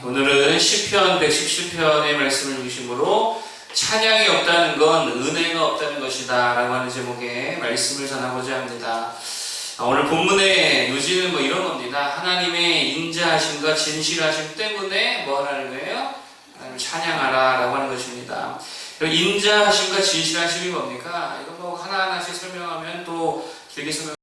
오늘은 시편 117편의 말씀을 중심으로 찬양이 없다는 건 은혜가 없다는 것이다 라고 하는 제목의 말씀을 전하고자 합니다. 오늘 본문의 요지는 이런 겁니다. 하나님의 인자하심과 진실하심 때문에 뭐 하라는 거예요? 하나님을 찬양하라 라고 하는 것입니다. 인자하심과 진실하심이 뭡니까? 이거 하나하나씩 설명하면 또 길게 설명할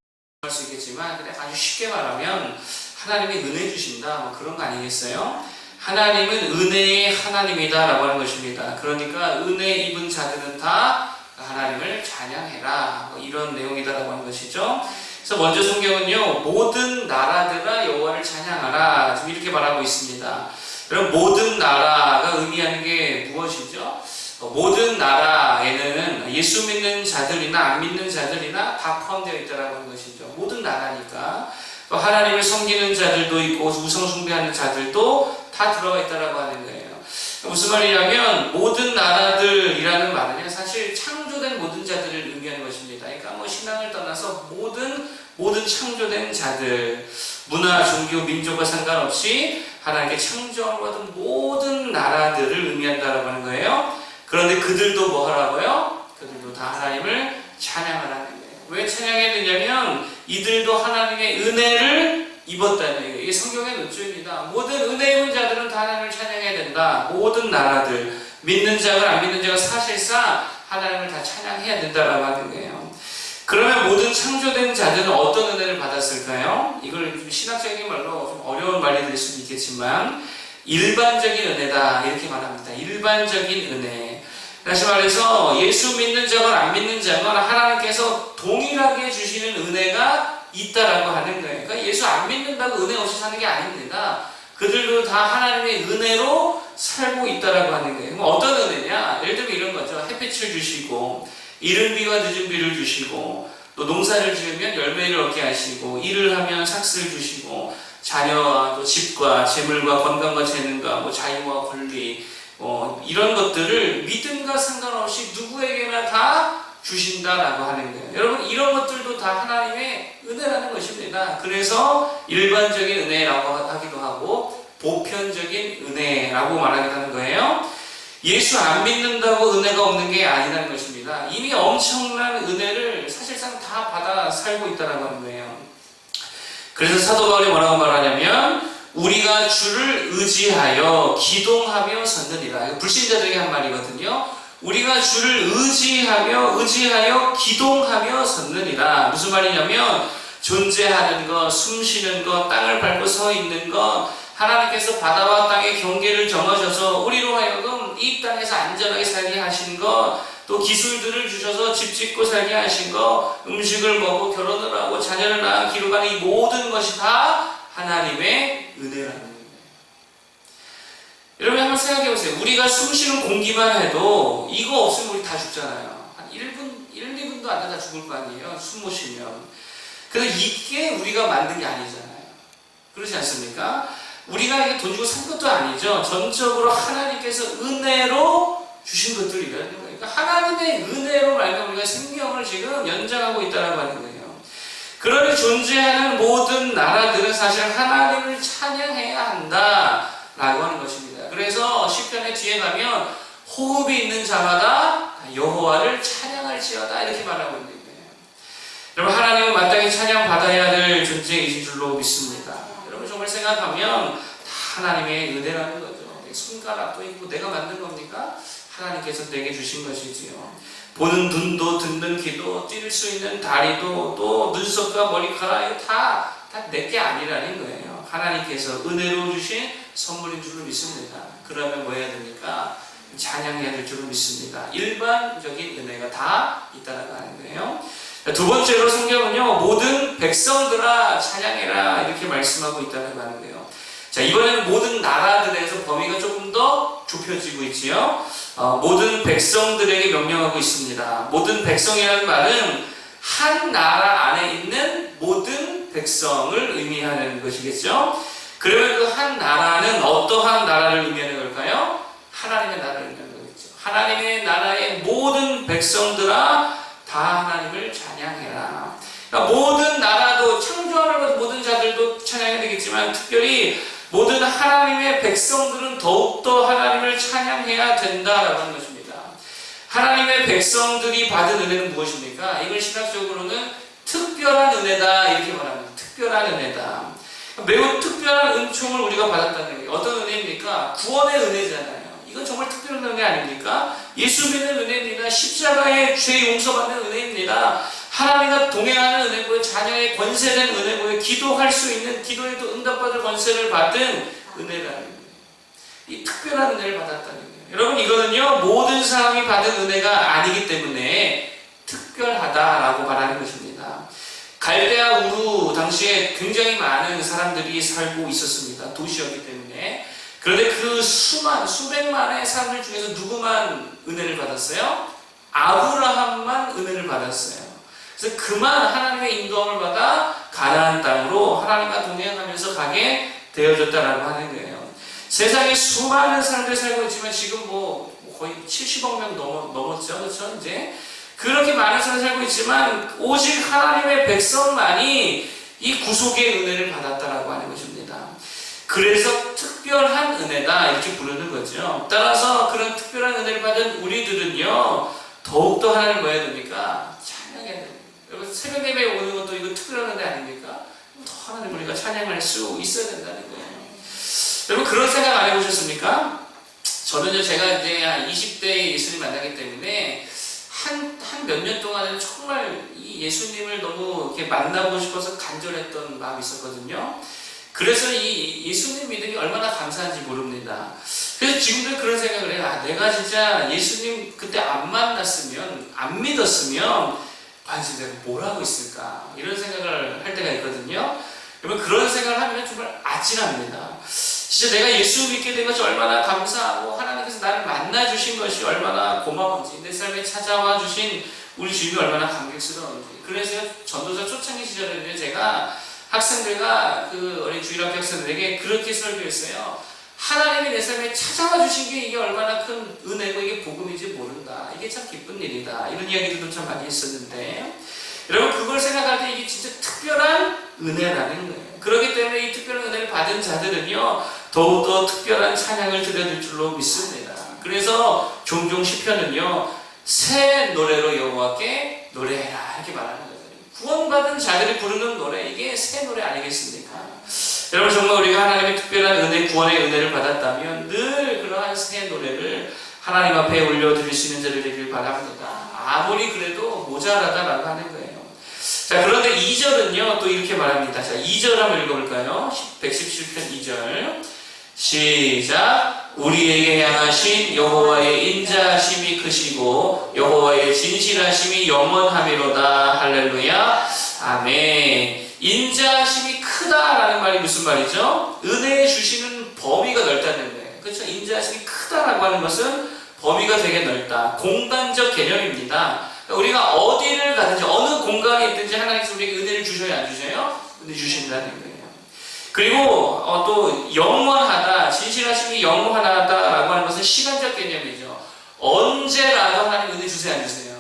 수 있겠지만 그냥 아주 쉽게 말하면 하나님이 은혜 주신다 그런 거 아니겠어요? 하나님은 은혜의 하나님이다 라고 하는 것입니다. 그러니까 은혜 입은 자들은 다 하나님을 찬양해라 이런 내용이다 라고 하는 것이죠. 그래서 먼저 성경은요, 모든 나라들아 여호와를 찬양하라 지금 이렇게 말하고 있습니다. 그럼 모든 나라가 의미하는 게 무엇이죠? 모든 나라에는 예수 믿는 자들이나 안 믿는 자들이나 다 포함되어 있다라고 하는 것이죠. 모든 나라니까 하나님을 섬기는 자들도 있고 우상 숭배하는 자들도 다 들어가 있다라고 하는 거예요. 무슨 말이냐면 모든 나라들이라는 말은요, 사실 창조된 모든 자들을 의미하는 것입니다. 그러니까 신앙을 떠나서 모든 창조된 자들, 문화, 종교, 민족과 상관없이 하나님께 창조를 받은 모든 나라들을 의미한다라고 하는 거예요. 그런데 그들도 뭐 하라고요? 그들도 다 하나님을 찬양하라는 거예요. 왜 찬양해야 되냐면 이들도 하나님의 은혜를 입었다는 거예요. 이게 성경의 논조입니다. 모든 은혜 입은 자들은 다 하나님을 찬양해야 된다. 모든 나라들, 믿는 자가 안 믿는 자가 사실상 하나님을 다 찬양해야 된다라고 하는 거예요. 그러면 모든 창조된 자들은 어떤 은혜를 받았을까요? 이걸 좀 신학적인 말로 좀 어려운 말이 될 수도 있겠지만 일반적인 은혜다 이렇게 말합니다. 일반적인 은혜. 다시 말해서 예수 믿는 자건 안 믿는 자건 하나님께서 동일하게 주시는 은혜가 있다라고 하는 거예요. 그러니까 예수 안 믿는다고 은혜 없이 사는 게 아닙니다. 그들도 다 하나님의 은혜로 살고 있다라고 하는 거예요. 그럼 어떤 은혜냐? 예를 들면 이런 거죠. 햇빛을 주시고 이른 비와 늦은 비를 주시고 또 농사를 지으면 열매를 얻게 하시고 일을 하면 삭스를 주시고 자녀와 또 집과 재물과 건강과 재능과 자유와 권리 이런 것들을 믿음과 상관없이 누구에게나 다 주신다라고 하는 거예요. 여러분 이런 것들도 다 하나님의 은혜라는 것입니다. 그래서 일반적인 은혜라고 하기도 하고 보편적인 은혜라고 말하기도 하는 거예요. 예수 안 믿는다고 은혜가 없는 게 아니라는 것입니다. 이미 엄청난 은혜를 사실상 다 받아 살고 있다라고 하는 거예요. 그래서 사도 바울이 뭐라고 말하냐면 우리가 주를 의지하여 기동하며 섰느니라. 불신자들에게 한 말이거든요. 우리가 주를 의지하여 기동하며 섰느니라. 무슨 말이냐면 존재하는 것, 숨쉬는 것, 땅을 밟고 서 있는 것, 하나님께서 바다와 땅의 경계를 정하셔서 우리로 하여금 이 땅에서 안전하게 살게 하신 것, 또 기술들을 주셔서 집 짓고 살게 하신 것, 음식을 먹고 결혼을 하고 자녀를 낳아 기르가는 이 모든 것이 다 하나님의 은혜라는 거예요. 여러분 한번 생각해 보세요. 우리가 숨쉬는 공기만 해도 이거 없으면 우리 다 죽잖아요. 한 1분, 2분도 안 되다 죽을 거 아니에요. 숨 못 쉬면. 그래서 이게 우리가 만든 게 아니잖아요. 그렇지 않습니까? 우리가 이게 돈 주고 산 것도 아니죠. 전적으로 하나님께서 은혜로 주신 것들이라는 거예요. 그러니까 하나님의 은혜로 말미암아 우리가 생명을 지금 연장하고 있다고 하는 거예요. 그러니 존재하는 모든 나라들은 사실 하나님을 찬양해야 한다라고 하는 것입니다. 그래서 시편의 뒤에 가면 호흡이 있는 자마다 여호와를 찬양할지어다 이렇게 말하고 있는 거예요. 여러분 하나님은 마땅히 찬양받아야 될 존재이신 줄로 믿습니다. 여러분 정말 생각하면 다 하나님의 은혜라는 거죠. 손가락도 있고 내가 만든 겁니까? 하나님께서 내게 주신 것이지요. 보는 눈도 듣는 귀도 뛸 수 있는 다리도 또 눈썹과 머리카락이 다 내게 아니라는 거예요. 하나님께서 은혜로 주신 선물인 줄로 믿습니다. 그러면 뭐 해야 됩니까? 찬양해야 될 줄로 믿습니다. 일반적인 은혜가 다 있다는 거예요. 두 번째로 성경은요, 모든 백성들아 찬양해라 이렇게 말씀하고 있다는 거예요. 자, 이번에는 모든 나라들에서 범위가 조금 더 좁혀지고 있지요. 모든 백성들에게 명령하고 있습니다. 모든 백성이라는 말은 한 나라 안에 있는 모든 백성을 의미하는 것이겠죠. 그러면 그 한 나라는 어떠한 나라를 의미하는 걸까요? 하나님의 나라를 의미하는 거겠죠. 하나님의 나라의 모든 백성들아 다 하나님을 찬양해라. 그러니까 모든 나라도 창조하는 모든 자들도 찬양해야 되겠지만 특별히 모든 하나님의 백성들은 더욱더 하나님을 찬양해야 된다라고 하는 것입니다. 하나님의 백성들이 받은 은혜는 무엇입니까? 이걸 신학적으로는 특별한 은혜다 이렇게 말합니다. 특별한 은혜다. 매우 특별한 은총을 우리가 받았다는 거예요. 어떤 은혜입니까? 구원의 은혜잖아요. 이건 정말 특별한 은혜 아닙니까? 예수 믿는 은혜입니다. 십자가의 죄 용서받는 은혜입니다. 하나님과 동행하는 은혜고요. 자녀의 권세된 은혜고요. 기도할 수 있는, 기도에도 응답받을 권세를 받은 은혜라는 거예요. 이 특별한 은혜를 받았다는 거예요. 여러분, 이거는요 모든 사람이 받은 은혜가 아니기 때문에 특별하다라고 말하는 것입니다. 갈대아 우루 당시에 굉장히 많은 사람들이 살고 있었습니다. 도시였기 때문에. 그런데 그 수백만의 사람들 중에서 누구만 은혜를 받았어요? 아브라함만 은혜를 받았어요. 그래서 그만 하나님의 인도함을 받아 가나안 땅으로 하나님과 동행하면서 가게 되어졌다라고 하는 거예요. 세상에 수많은 사람들이 살고 있지만 지금 뭐 거의 70억 명 넘었죠. 그렇죠? 이제 그렇게 많은 사람이 살고 있지만 오직 하나님의 백성만이 이 구속의 은혜를 받았다라고 하는 것입니다. 그래서 특별한 은혜다 이렇게 부르는 거죠. 따라서 그런 특별한 은혜를 받은 우리들은요 더욱더 하나님을 뭐 해야 됩니까? 찬양해야 됩니다. 여러분 새벽 예배에 오는 것도 이거 특별한 은혜 아닙니까? 더 하나님을 우리가 찬양할 수 있어야 된다는 거예요. 여러분 그런 생각 안 해보셨습니까? 저는요 제가 이제 한 20대에 예수님 만나기 때문에 한 몇 년 동안은 정말 이 예수님을 너무 이렇게 만나고 싶어서 간절했던 마음이 있었거든요. 그래서 이 예수님 믿음이 얼마나 감사한지 모릅니다. 그래서 지금도 그런 생각을 해요. 아, 내가 진짜 예수님 그때 안 만났으면, 안 믿었으면, 반지 내가 뭘 하고 있을까? 이런 생각을 할 때가 있거든요. 여러분, 그런 생각을 하면 정말 아찔합니다. 진짜 내가 예수 믿게 된 것이 얼마나 감사하고, 하나님께서 나를 만나주신 것이 얼마나 고마운지, 내 삶에 찾아와 주신 우리 주님이 얼마나 감격스러운지. 그래서 전도사 초창기 시절에는 제가 학생들과 그 어린 주일학교 학생들에게 그렇게 설교했어요. 하나님이 내 삶에 찾아와 주신 게 이게 얼마나 큰 은혜고 이게 복음인지 모른다. 이게 참 기쁜 일이다. 이런 이야기들도 참 많이 했었는데 여러분 그걸 생각할 때 이게 진짜 특별한 은혜라는 거예요. 그렇기 때문에 이 특별한 은혜를 받은 자들은요 더욱더 특별한 찬양을 드려야 줄로 믿습니다. 그래서 종종 시편은요 새 노래로 여호와께 노래해라 이렇게 말하는 거예요. 구원받은 자들이 부르는 노래 이게 새 노래 아니겠습니까? 여러분 정말 우리가 하나님의 특별한 은혜, 구원의 은혜를 받았다면 늘 그러한 새 노래를 하나님 앞에 올려드릴 수 있는 자들 되길 바랍니다. 아무리 그래도 모자라다라고 하는 거예요. 자 그런데 2절은요 또 이렇게 말합니다. 자 2절 한번 읽어볼까요? 117편 2절 시작. 우리에게 향하신 여호와의 인자하심이 크시고 여호와의 진실하심이 영원하미로다. 할렐루야. 아멘. 인자하심이 크다라는 말이 무슨 말이죠? 은혜 주시는 범위가 넓다는 거예요. 그렇죠? 인자하심이 크다라고 하는 것은 범위가 되게 넓다. 공간적 개념입니다. 우리가 어디를 가든지 어느 공간에 있든지 하나님께서 우리에게 은혜를 주셔요? 안 주셔요? 은혜 주신다는 거예요. 그리고 또 영원하다, 진실하심이 영원하다라고 하는 것은 시간적 개념이죠. 언제라도 하나님 은혜 주세요, 안 주세요?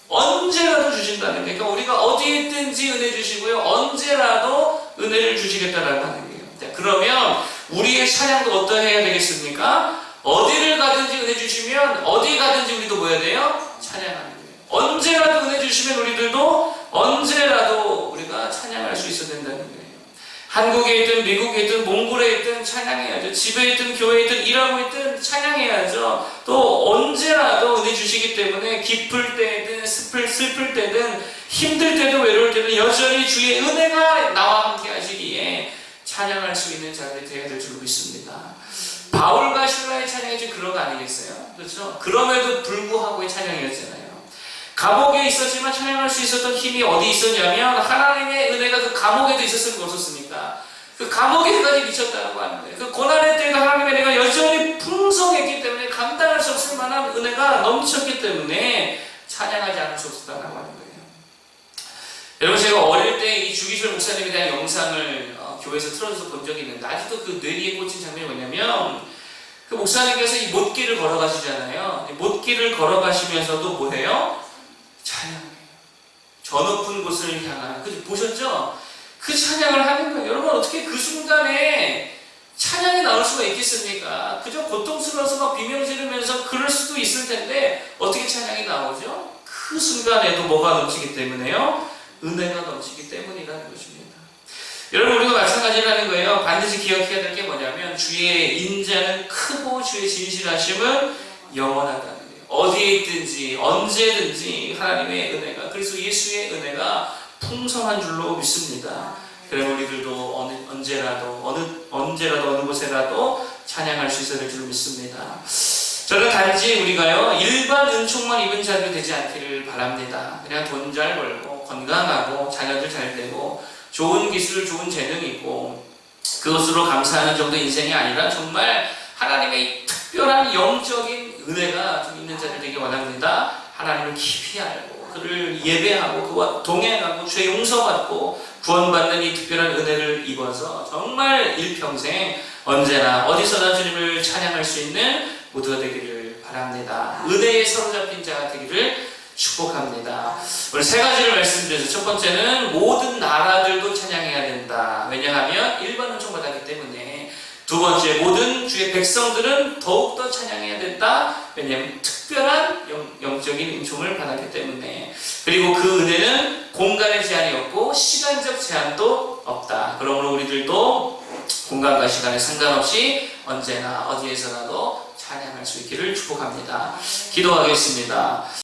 언제라도 주신다는 거예요. 그러니까 우리가 어디에 있든지 은혜 주시고요. 언제라도 은혜를 주시겠다라고 하는 거예요. 자, 그러면 우리의 찬양도 어떠해야 되겠습니까? 어디를 가든지 은혜 주시면 어디 가든지 우리도 뭐 해야 돼요? 찬양하는 거예요. 언제라도 은혜 주시면 우리들도 언제라도 우리가 찬양할 수 있어야 된다는 거예요. 한국에 있든 미국에 있든 몽골에 있든 찬양해야죠. 집에 있든 교회에 있든 일하고 있든 찬양해야죠. 또 언제라도 은혜 주시기 때문에 기쁠 때든 슬플 때든 힘들 때도 외로울 때든 여전히 주의 은혜가 나와 함께 하시기에 찬양할 수 있는 자들이 되어야 될 줄 믿습니다. 바울과 실라의 찬양이 좀 그런 거 아니겠어요? 그렇죠? 그럼에도 불구하고의 찬양이었잖아요. 감옥에 있었지만 찬양할 수 있었던 힘이 어디 있었냐면 하나님의 은혜가 그 감옥에도 있었을까 없었습니까? 그 감옥에까지 미쳤다고 하는데 그 고난의 때에도 하나님의 은혜가 여전히 풍성했기 때문에 감당할 수 없을 만한 은혜가 넘쳤기 때문에 찬양하지 않을 수 없었다고 하는 거예요. 여러분 제가 어릴 때 이 주기철 목사님에 대한 영상을 교회에서 틀어줘서 본 적이 있는데 아직도 그 뇌리에 꽂힌 장면이 뭐냐면 그 목사님께서 이 못길을 걸어가시잖아요. 못길을 걸어가시면서도 뭐해요? 찬양해요. 저 높은 곳을 향한. 보셨죠? 그 찬양을 하는 거예요. 여러분 어떻게 그 순간에 찬양이 나올 수가 있겠습니까? 그저 고통스러워서 막 비명 지르면서 그럴 수도 있을 텐데 어떻게 찬양이 나오죠? 그 순간에도 뭐가 넘치기 때문에요? 은혜가 넘치기 때문이라는 것입니다. 여러분, 우리가 마찬가지라는 거예요. 반드시 기억해야 될 게 뭐냐면 주의 인자는 크고 주의 진실하심은 영원하다는 거예요. 어디에 있든지 언제든지 하나님의 은혜가, 그래서 예수의 은혜가 풍성한 줄로 믿습니다. 그러면 우리들도 언제라도 어느 곳에라도 찬양할 수 있어야 될 줄 믿습니다. 저는 단지 우리가요 일반 은총만 입은 자들이 되지 않기를 바랍니다. 그냥 돈 잘 벌고 건강하고 자녀들 잘 되고 좋은 기술, 좋은 재능이 있고 그것으로 감사하는 정도 인생이 아니라 정말 하나님의 특별한 영적인 은혜가 좀 있는 자들 되기 원합니다. 하나님을 깊이 알고 그를 예배하고 그와 동행하고 죄 용서받고 구원받는 이 특별한 은혜를 입어서 정말 일평생 언제나 어디서나 주님을 찬양할 수 있는 모두가 되기를 바랍니다. 은혜에 사로잡힌 자가 되기를 축복합니다. 오늘 세 가지를 말씀드려서 첫 번째는 모든 나라들도 찬양해야 된다. 왜냐하면 일반 은총 받았기 때문에. 두 번째, 모든 주의 백성들은 더욱더 찬양해야 된다. 왜냐하면 특별한 영적인 은총을 받았기 때문에. 그리고 그 은혜는 공간의 제한이 없고 시간적 제한도 없다. 그러므로 우리들도 공간과 시간에 상관없이 언제나 어디에서라도 찬양할 수 있기를 축복합니다. 기도하겠습니다.